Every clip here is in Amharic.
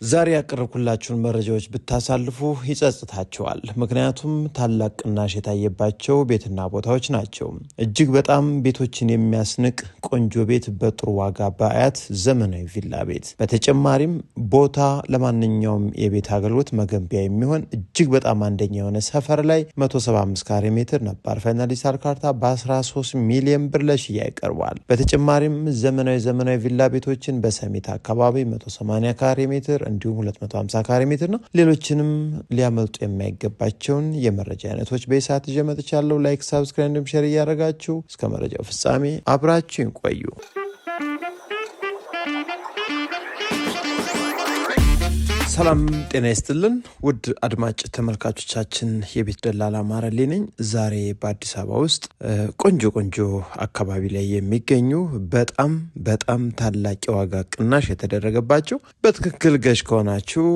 ዛሬ ያቀረብኩላችሁን መረጃዎች ብታሳልፉ ይጸጽታችኋል። ምክንያቱም ታላቅ ቅናሽ የታየባቸው ቤትና ቦታዎች ናቸው። እጅግ በጣም ቤቶችን የሚያስንቅ ቆንጆ ቤት በጥሩ ዋጋ በአያት ዘመናዊ ቪላ ቤት። በተጨማሪም ቦታ ለማንኛውም የቤት አገልግሎት መገንቢያ የሚሆን እጅግ በጣም አንደኛ የሆነ ሰፈር ላይ 175 ካሬ ሜትር ነባር ፋይናሊስታር ካርታ በ13 ሚሊዮን ብር ለሽያጭ ቀርቧል። በተጨማሪም ዘመናዊ ቪላ ቤቶችን በሰሚት አካባቢ 180 ካሬ ሜትር እንዲሁም 250 ካሬ ሜትር ነው። ሌሎችንም ሊያመልጡ የማይገባቸውን የመረጃ አይነቶች በሰዓት ይዤ መጥቻለሁ። ላይክ፣ ሰብስክራይብ እንዲሁም ሼር እያደረጋችሁ እስከ መረጃው ፍጻሜ አብራችሁን ቆዩ። ሰላም ጤና ይስጥልን ውድ አድማጭ ተመልካቾቻችን፣ የቤት ደላላ ማረልኝ ነኝ። ዛሬ በአዲስ አበባ ውስጥ ቆንጆ አካባቢ ላይ የሚገኙ በጣም ታላቅ የዋጋ ቅናሽ የተደረገባቸው በትክክል ገዥ ከሆናችሁ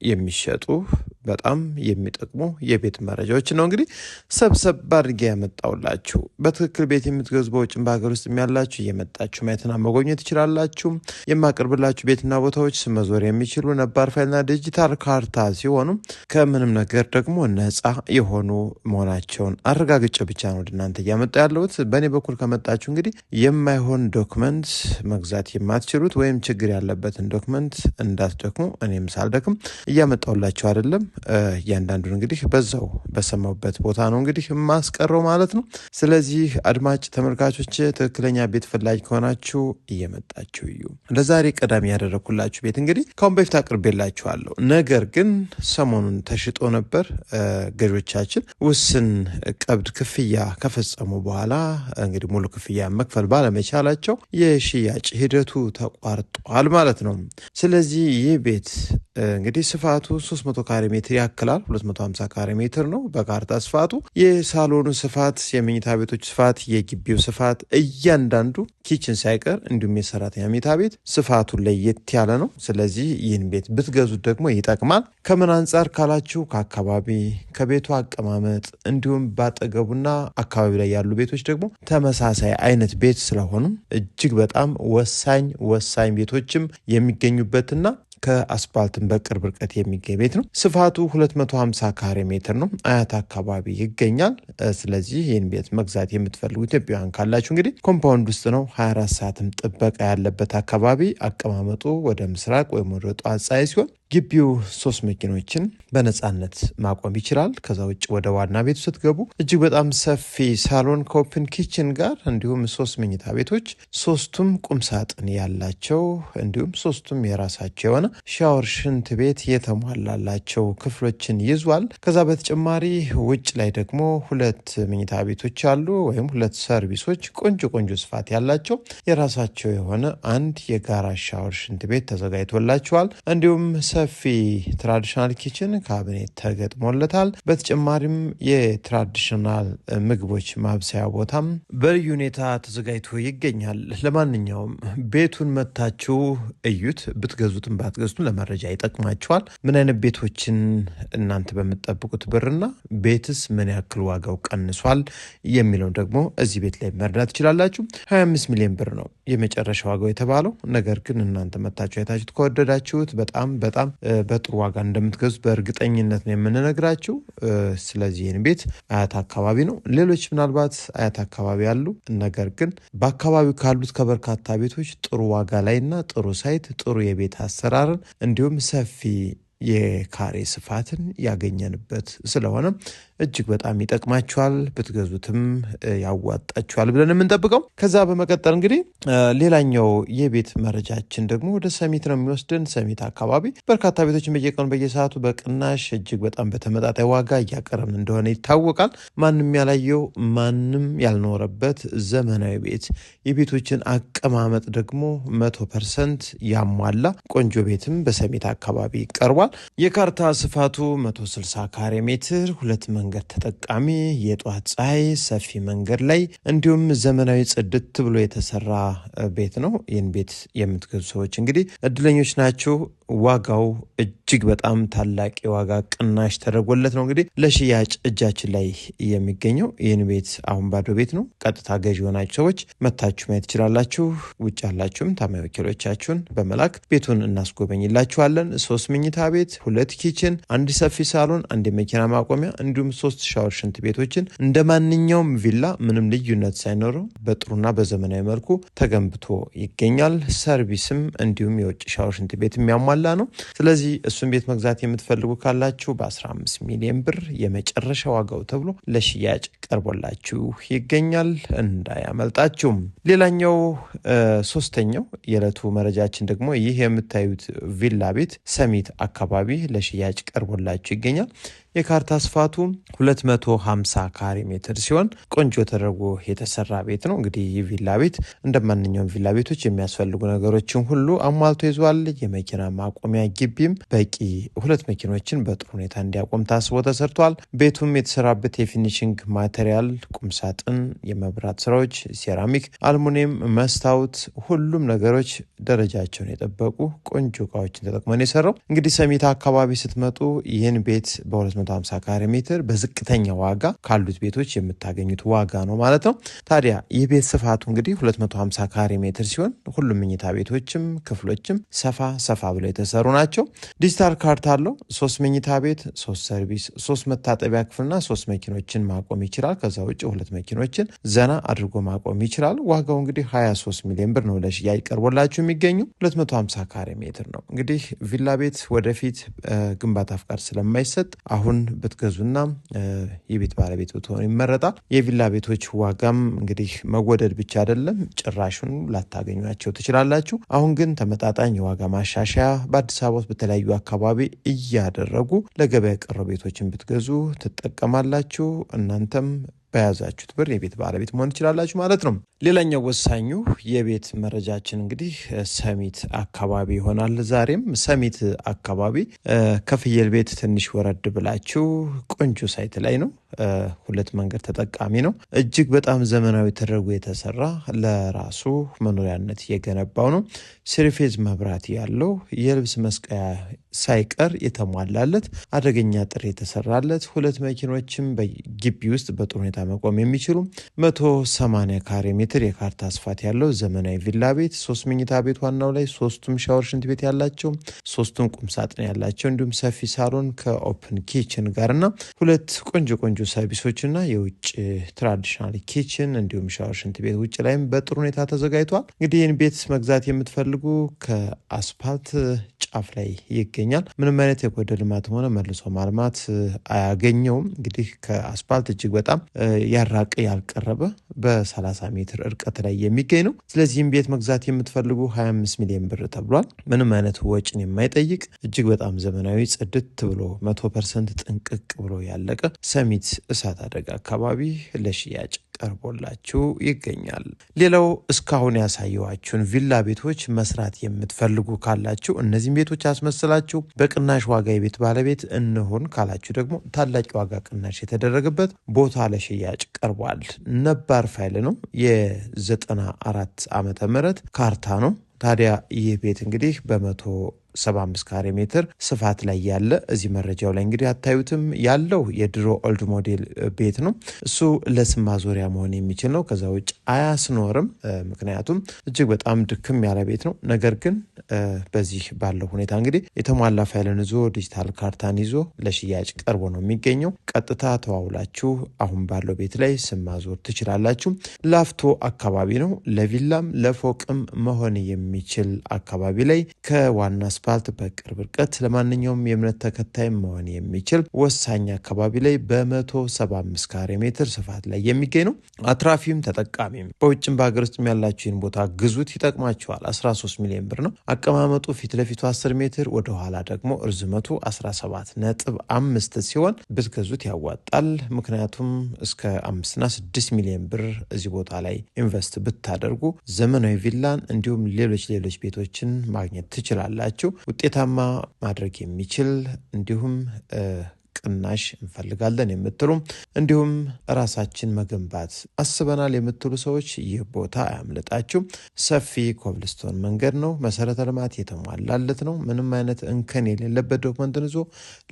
የሚሸጡ በጣም የሚጠቅሙ የቤት መረጃዎች ነው እንግዲህ ሰብሰብ አድርጌ ያመጣውላችሁ። በትክክል ቤት የምትገዙ በውጭም በሀገር ውስጥ ያላችሁ እየመጣችሁ ማየትና መጎብኘት ትችላላችሁ። የማቀርብላችሁ ቤትና ቦታዎች መዞር የሚችሉ ነባር ፋይልና ዲጂታል ካርታ ሲሆኑ ከምንም ነገር ደግሞ ነፃ የሆኑ መሆናቸውን አረጋግጬ ብቻ ነው እናንተ እያመጣ ያለሁት። በእኔ በኩል ከመጣችሁ እንግዲህ የማይሆን ዶክመንት መግዛት የማትችሉት ወይም ችግር ያለበትን ዶክመንት እንዳትደክሙ እኔም ሳልደክም እያመጣውላችሁ አይደለም። እያንዳንዱን እንግዲህ በዛው በሰማሁበት ቦታ ነው እንግዲህ ማስቀረው ማለት ነው። ስለዚህ አድማጭ ተመልካቾች ትክክለኛ ቤት ፈላጊ ከሆናችሁ እየመጣችሁ እዩ። ለዛሬ ቀዳሚ ያደረኩላችሁ ቤት እንግዲህ ካሁን በፊት አቅርቤላችኋለሁ። ነገር ግን ሰሞኑን ተሽጦ ነበር። ገዦቻችን ውስን ቀብድ ክፍያ ከፈጸሙ በኋላ እንግዲህ ሙሉ ክፍያ መክፈል ባለመቻላቸው የሽያጭ ሂደቱ ተቋርጧል ማለት ነው። ስለዚህ ይህ ቤት እንግዲህ ስፋቱ 300 ካሬ ሜትር ያክላል። 250 ካሬ ሜትር ነው በካርታ ስፋቱ። የሳሎኑ ስፋት፣ የመኝታ ቤቶች ስፋት፣ የግቢው ስፋት እያንዳንዱ ኪችን ሳይቀር እንዲሁም የሰራተኛ መኝታ ቤት ስፋቱ ለየት ያለ ነው። ስለዚህ ይህን ቤት ብትገዙት ደግሞ ይጠቅማል። ከምን አንጻር ካላችሁ ከአካባቢ ከቤቱ አቀማመጥ እንዲሁም ባጠገቡና አካባቢ ላይ ያሉ ቤቶች ደግሞ ተመሳሳይ አይነት ቤት ስለሆኑ እጅግ በጣም ወሳኝ ቤቶችም የሚገኙበትና ከአስፓልትን በቅርብ ርቀት የሚገኝ ቤት ነው። ስፋቱ 250 ካሬ ሜትር ነው። አያት አካባቢ ይገኛል። ስለዚህ ይህን ቤት መግዛት የምትፈልጉ ኢትዮጵያውያን ካላችሁ እንግዲህ ኮምፓውንድ ውስጥ ነው። 24 ሰዓትም ጥበቃ ያለበት አካባቢ፣ አቀማመጡ ወደ ምስራቅ ወይም ወደ ጠዋት ፀሐይ ሲሆን ግቢው 3 መኪኖችን በነፃነት ማቆም ይችላል። ከዛ ውጭ ወደ ዋና ቤቱ ስትገቡ እጅግ በጣም ሰፊ ሳሎን ከኦፕን ኪችን ጋር እንዲሁም 3 መኝታ ቤቶች፣ 3ቱም ቁም ሳጥን ያላቸው እንዲሁም 3ቱም የራሳቸው የሆነ ሻወር፣ ሽንት ቤት የተሟላላቸው ክፍሎችን ይዟል። ከዛ በተጨማሪ ውጭ ላይ ደግሞ 2 መኝታ ቤቶች አሉ ወይም 2 ሰርቪሶች ቆንጆ ስፋት ያላቸው የራሳቸው የሆነ አንድ የጋራ ሻወር፣ ሽንት ቤት ተዘጋጅቶላቸዋል። እንዲሁም ሰፊ ትራዲሽናል ኪችን ካቢኔት ተገጥሞለታል። በተጨማሪም የትራዲሽናል ምግቦች ማብሰያ ቦታም በልዩ ሁኔታ ተዘጋጅቶ ይገኛል። ለማንኛውም ቤቱን መታችሁ እዩት። ብትገዙትም ባትገዙትም ለመረጃ ይጠቅማችኋል። ምን አይነት ቤቶችን እናንተ በምትጠብቁት ብርና ቤትስ ምን ያክል ዋጋው ቀንሷል የሚለው ደግሞ እዚህ ቤት ላይ መረዳት ትችላላችሁ። 25 ሚሊዮን ብር ነው የመጨረሻ ዋጋው የተባለው። ነገር ግን እናንተ መታችሁ አይታችሁት ከወደዳችሁት በጣም በጥሩ ዋጋ እንደምትገዙት በእርግጠኝነት ነው የምንነግራችሁ። ስለዚህ ይህን ቤት አያት አካባቢ ነው። ሌሎች ምናልባት አያት አካባቢ ያሉ ነገር ግን በአካባቢው ካሉት ከበርካታ ቤቶች ጥሩ ዋጋ ላይና ጥሩ ሳይት፣ ጥሩ የቤት አሰራርን እንዲሁም ሰፊ የካሬ ስፋትን ያገኘንበት ስለሆነ እጅግ በጣም ይጠቅማችኋል። ብትገዙትም ያዋጣችኋል ብለን የምንጠብቀው። ከዛ በመቀጠል እንግዲህ ሌላኛው የቤት መረጃችን ደግሞ ወደ ሰሚት ነው የሚወስድን። ሰሚት አካባቢ በርካታ ቤቶችን በየቀኑ በየሰዓቱ በቅናሽ እጅግ በጣም በተመጣጣኝ ዋጋ እያቀረብን እንደሆነ ይታወቃል። ማንም ያላየው ማንም ያልኖረበት ዘመናዊ ቤት፣ የቤቶችን አቀማመጥ ደግሞ 100% ያሟላ ቆንጆ ቤትም በሰሚት አካባቢ ቀርቧል። የካርታ ስፋቱ 160 ካሬ ሜትር፣ 2 መንገድ ተጠቃሚ፣ የጧት ፀሐይ፣ ሰፊ መንገድ ላይ እንዲሁም ዘመናዊ ጽድት ብሎ የተሰራ ቤት ነው። ይህን ቤት የምትገዙ ሰዎች እንግዲህ እድለኞች ናችሁ። ዋጋው እጅግ በጣም ታላቅ የዋጋ ቅናሽ ተደርጎለት ነው እንግዲህ ለሽያጭ እጃችን ላይ የሚገኘው። ይህን ቤት አሁን ባዶ ቤት ነው። ቀጥታ ገዢ የሆናችሁ ሰዎች መታችሁ ማየት ትችላላችሁ። ውጭ ያላችሁም ታማኝ ወኪሎቻችሁን በመላክ ቤቱን እናስጎበኝላችኋለን። 3 መኝታ ቤት፣ 2 ኪችን፣ አንድ ሰፊ ሳሎን፣ አንድ የመኪና ማቆሚያ እንዲሁም 3 ሻወር ሽንት ቤቶችን እንደ ማንኛውም ቪላ ምንም ልዩነት ሳይኖረው በጥሩና በዘመናዊ መልኩ ተገንብቶ ይገኛል። ሰርቪስም እንዲሁም የውጭ ሻወር ሽንት ቤት የሚያሟላ ነው። ስለዚህ እሱን ቤት መግዛት የምትፈልጉ ካላችሁ በ15 ሚሊዮን ብር የመጨረሻ ዋጋው ተብሎ ለሽያጭ ቀርቦላችሁ ይገኛል። እንዳያመልጣችሁም። ሌላኛው ሶስተኛው የዕለቱ መረጃችን ደግሞ ይህ የምታዩት ቪላ ቤት ሰሚት አካባቢ ለሽያጭ ቀርቦላችሁ ይገኛል። የካርታ ስፋቱ 250 ካሬ ሜትር ሲሆን ቆንጆ ተደርጎ የተሰራ ቤት ነው። እንግዲህ ይህ ቪላ ቤት እንደማንኛውም ቪላ ቤቶች የሚያስፈልጉ ነገሮችን ሁሉ አሟልቶ ይዟል። የመኪና ማቆሚያ ግቢም በቂ 2 መኪኖችን በጥሩ ሁኔታ እንዲያቆም ታስቦ ተሰርቷል። ቤቱም የተሰራበት የፊኒሽንግ ማቴሪያል ቁምሳጥን፣ የመብራት ስራዎች፣ ሴራሚክ፣ አልሙኒየም፣ መስታወት ሁሉም ነገሮች ደረጃቸውን የጠበቁ ቆንጆ እቃዎችን ተጠቅመን የሰራው። እንግዲህ ሰሚት አካባቢ ስትመጡ ይህን ቤት በ250 ካሬ ሜትር በዝቅተኛ ዋጋ ካሉት ቤቶች የምታገኙት ዋጋ ነው ማለት ነው። ታዲያ ይህ ቤት ስፋቱ እንግዲህ 250 ካሬ ሜትር ሲሆን ሁሉም መኝታ ቤቶችም ክፍሎችም ሰፋ ብለው የተሰሩ ናቸው። ዲጂታል ካርታ አለው። 3 መኝታ ቤት፣ 3 ሰርቪስ፣ 3 መታጠቢያ ክፍልና 3 መኪኖችን ማቆም ይችላል። ከዛ ውጭ 2 መኪኖችን ዘና አድርጎ ማቆም ይችላል። ዋጋው እንግዲህ 23 ሚሊዮን ብር ነው ለሽያጭ ቀርቦላችሁ የሚገኙ 250 ካሬ ሜትር ነው። እንግዲህ ቪላ ቤት ወደፊት ግንባታ ፍቃድ ስለማይሰጥ አሁን ብትገዙና የቤት ባለቤት ብትሆኑ ይመረጣል። የቪላ ቤቶች ዋጋም እንግዲህ መወደድ ብቻ አይደለም፣ ጭራሹን ላታገኟቸው ትችላላችሁ። አሁን ግን ተመጣጣኝ የዋጋ ማሻሻያ በአዲስ አበባ ውስጥ በተለያዩ አካባቢ እያደረጉ ለገበያ የቀረቡ ቤቶችን ብትገዙ ትጠቀማላችሁ። እናንተም በያዛችሁት ብር የቤት ባለቤት መሆን ትችላላችሁ ማለት ነው። ሌላኛው ወሳኙ የቤት መረጃችን እንግዲህ ሰሚት አካባቢ ይሆናል። ዛሬም ሰሚት አካባቢ ከፍየል ቤት ትንሽ ወረድ ብላችሁ ቆንጆ ሳይት ላይ ነው። 2 መንገድ ተጠቃሚ ነው። እጅግ በጣም ዘመናዊ ተደርጎ የተሰራ ለራሱ መኖሪያነት የገነባው ነው። ስሪፌዝ መብራት ያለው የልብስ መስቀያ ሳይቀር የተሟላለት አደገኛ ጥሪ የተሰራለት 2 መኪኖችም በግቢ ውስጥ በጥሩ ሁኔታ መቆም የሚችሉ 180 ካሬ ሜትር የካርታ ስፋት ያለው ዘመናዊ ቪላ ቤት 3 መኝታ ቤት ዋናው ላይ 3ቱም ሻወር ሽንት ቤት ያላቸው 3ቱም ቁም ሳጥን ያላቸው እንዲሁም ሰፊ ሳሎን ከኦፕን ኪችን ጋርና 2 ቆንጆ ሰርቪሶችና የውጭ ትራዲሽናል ኪችን እንዲሁም ሻወር ሽንት ቤት ውጭ ላይም በጥሩ ሁኔታ ተዘጋጅቷል። እንግዲህ ይህን ቤት መግዛት የምትፈልጉ ከአስፓልት ጫፍ ላይ ይገኛል። ምንም አይነት የጎደል ልማትም ሆነ መልሶ ማልማት አያገኘውም። እንግዲህ ከአስፓልት እጅግ በጣም ያራቀ ያልቀረበ በ30 ሜትር እርቀት ላይ የሚገኝ ነው። ስለዚህም ቤት መግዛት የምትፈልጉ 25 ሚሊዮን ብር ተብሏል። ምንም አይነት ወጪን የማይጠይቅ እጅግ በጣም ዘመናዊ ጽድት ብሎ 100% ጥንቅቅ ብሎ ያለቀ ሰሚት እሳት አደጋ አካባቢ ለሽያጭ ቀርቦላችሁ ይገኛል። ሌላው እስካሁን ያሳየዋችሁን ቪላ ቤቶች መስራት የምትፈልጉ ካላችሁ እነዚህም ቤቶች አስመስላችሁ በቅናሽ ዋጋ የቤት ባለቤት እንሆን ካላችሁ ደግሞ ታላቅ ዋጋ ቅናሽ የተደረገበት ቦታ ለሽያጭ ቀርቧል። ነባር ፋይል ነው። የ94 ዓመተ ምህረት ካርታ ነው። ታዲያ ይህ ቤት እንግዲህ በ175 ካሬ ሜትር ስፋት ላይ ያለ እዚህ መረጃው ላይ እንግዲህ አታዩትም ያለው የድሮ ኦልድ ሞዴል ቤት ነው። እሱ ለስም ማዞሪያ መሆን የሚችል ነው። ከዛ ውጭ አያስኖርም። ምክንያቱም እጅግ በጣም ድክም ያለ ቤት ነው። ነገር ግን በዚህ ባለው ሁኔታ እንግዲህ የተሟላ ፋይልን ይዞ ዲጂታል ካርታን ይዞ ለሽያጭ ቀርቦ ነው የሚገኘው። ቀጥታ ተዋውላችሁ አሁን ባለው ቤት ላይ ስም ማዞር ትችላላችሁ። ላፍቶ አካባቢ ነው። ለቪላም ለፎቅም መሆን የሚችል አካባቢ ላይ ከዋና አስፓልት በቅርብ ርቀት ለማንኛውም የእምነት ተከታይ መሆን የሚችል ወሳኝ አካባቢ ላይ በ175 ካሬ ሜትር ስፋት ላይ የሚገኝ ነው። አትራፊም ተጠቃሚም በውጭም በሀገር ውስጥ ያላችሁን ቦታ ግዙት፣ ይጠቅማችኋል። 13 ሚሊዮን ብር ነው። አቀማመጡ ፊት ለፊቱ 10 ሜትር ወደ ኋላ ደግሞ እርዝመቱ 17.5 ሲሆን ብትገዙት ያዋጣል። ምክንያቱም እስከ 5 እና 6 ሚሊዮን ብር እዚህ ቦታ ላይ ኢንቨስት ብታደርጉ ዘመናዊ ቪላን እንዲሁም ሌሎች ቤቶችን ማግኘት ትችላላችሁ። ውጤታማ ማድረግ የሚችል እንዲሁም ቅናሽ እንፈልጋለን የምትሉ እንዲሁም ራሳችን መገንባት አስበናል የምትሉ ሰዎች ይህ ቦታ አያምልጣችሁ። ሰፊ ኮብልስቶን መንገድ ነው። መሰረተ ልማት የተሟላለት ነው። ምንም አይነት እንከን የሌለበት ዶክመንትን ይዞ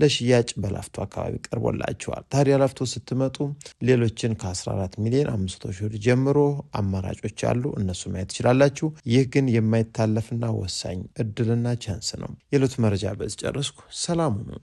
ለሽያጭ በላፍቶ አካባቢ ቀርቦላችኋል። ታዲያ ላፍቶ ስትመጡ ሌሎችን ከ14 ሚሊዮን 500 ሺህ ብር ጀምሮ አማራጮች አሉ። እነሱ ማየት ትችላላችሁ። ይህ ግን የማይታለፍና ወሳኝ እድልና ቻንስ ነው። የዕለቱ መረጃ በዚህ ጨረስኩ። ሰላም ሁኑ።